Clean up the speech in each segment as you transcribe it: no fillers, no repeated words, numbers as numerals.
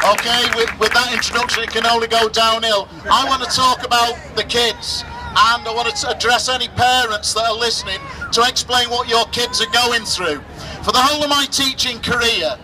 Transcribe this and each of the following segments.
Okay, with that introduction, it can only go downhill. I want to talk about the kids, and I want to address any parents that are listening to explain what your kids are going through. For the whole of my teaching career,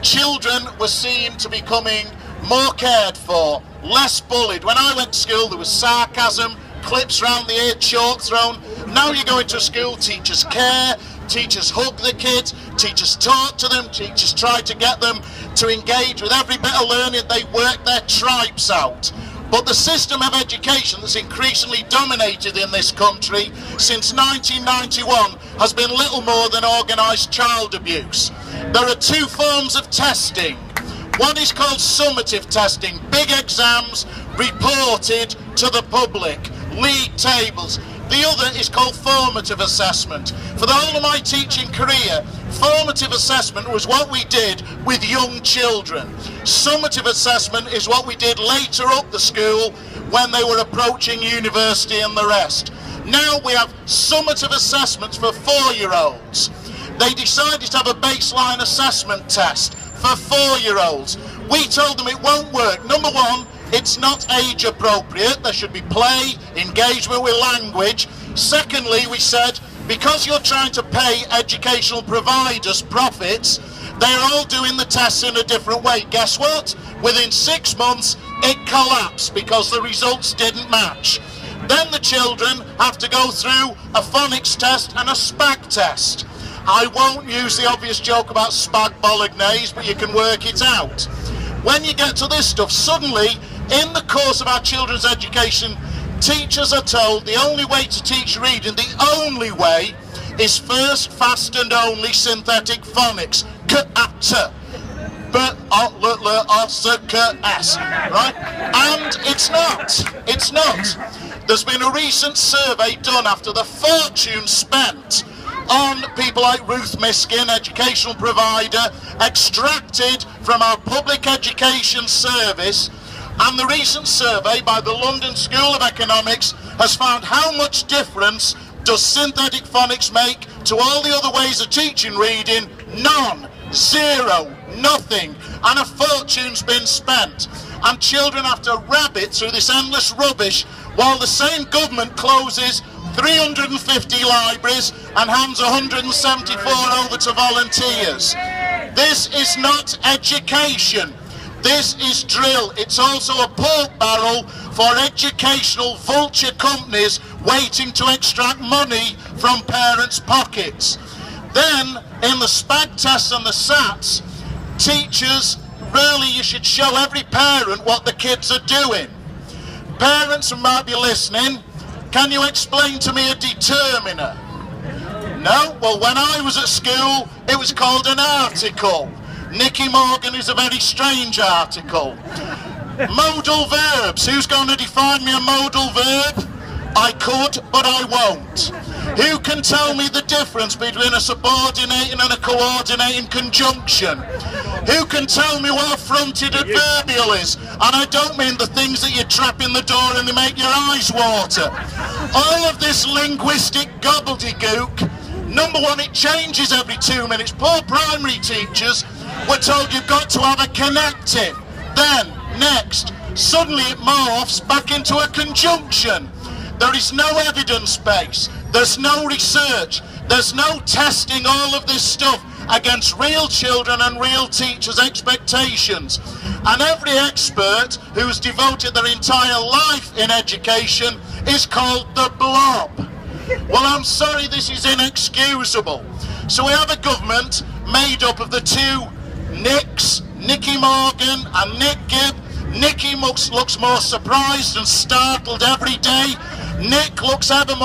children were seen to becoming more cared for, less bullied. When I went to school, there was sarcasm, clips round the ear, chalk thrown. Now you go into a school, teachers care, teachers hug the kids, teachers talk to them, teachers try to get them to engage with every bit of learning. They work their tripes out. But the system of education that's increasingly dominated in this country since 1991 has been little more than organised child abuse. There are two forms of testing. One is called summative testing, big exams reported to the public, league tables. The other is called formative assessment. For the whole of my teaching career, formative assessment was what we did with young children. Summative assessment is what we did later up the school when they were approaching university and the rest. Now we have summative assessments for 4-year-olds. They decided to have a baseline assessment test for 4-year-olds. We told them it won't work. Number one, it's not age appropriate. There should be play, engagement with language. Secondly, we said, because you're trying to pay educational providers profits, they're all doing the tests in a different way. Guess what? Within 6 months, it collapsed because the results didn't match. Then the children have to go through a phonics test and a SPAG test. I won't use the obvious joke about spag bolognese, but you can work it out. When you get to this stuff, suddenly, in the course of our children's education, teachers are told the only way to teach reading, the only way, is first, fast and only synthetic phonics. K-A-T, B-O-L-L-O-S-K-S, right? And it's not. There's been a recent survey done after the fortune spent on people like Ruth Miskin, educational provider, extracted from our public education service, and the recent survey by the London School of Economics has found how much difference does synthetic phonics make to all the other ways of teaching reading? None, zero, nothing, and a fortune's been spent. And children have to rabbit through this endless rubbish while the same government closes 350 libraries and hands 174 over to volunteers. This is not education. This is drill. It's also a pork barrel for educational vulture companies waiting to extract money from parents' pockets. Then, in the SPAG tests and the SATs, teachers, really you should show every parent what the kids are doing. Parents who might be listening, can you explain to me a determiner? No? Well, when I was at school, it was called an article. Nicky Morgan is a very strange article. Modal verbs. Who's going to define me a modal verb? I could, but I won't. Who can tell me the difference between a subordinating and a coordinating conjunction? Who can tell me what a fronted adverbial is? And I don't mean the things that you trap in the door and they make your eyes water. All of this linguistic gobbledygook, number one, it changes every 2 minutes. Poor primary teachers were told you've got to have a connective. Then, next, suddenly it morphs back into a conjunction. There is no evidence base. There's no research. There's no testing all of this stuff against real children and real teachers' expectations. And every expert who's devoted their entire life in education is called the blob. Well, I'm sorry, this is inexcusable. So we have a government made up of the two Nicks, Nicky Morgan and Nick Gibb. Nicky looks more surprised and startled every day. Nick looks ever more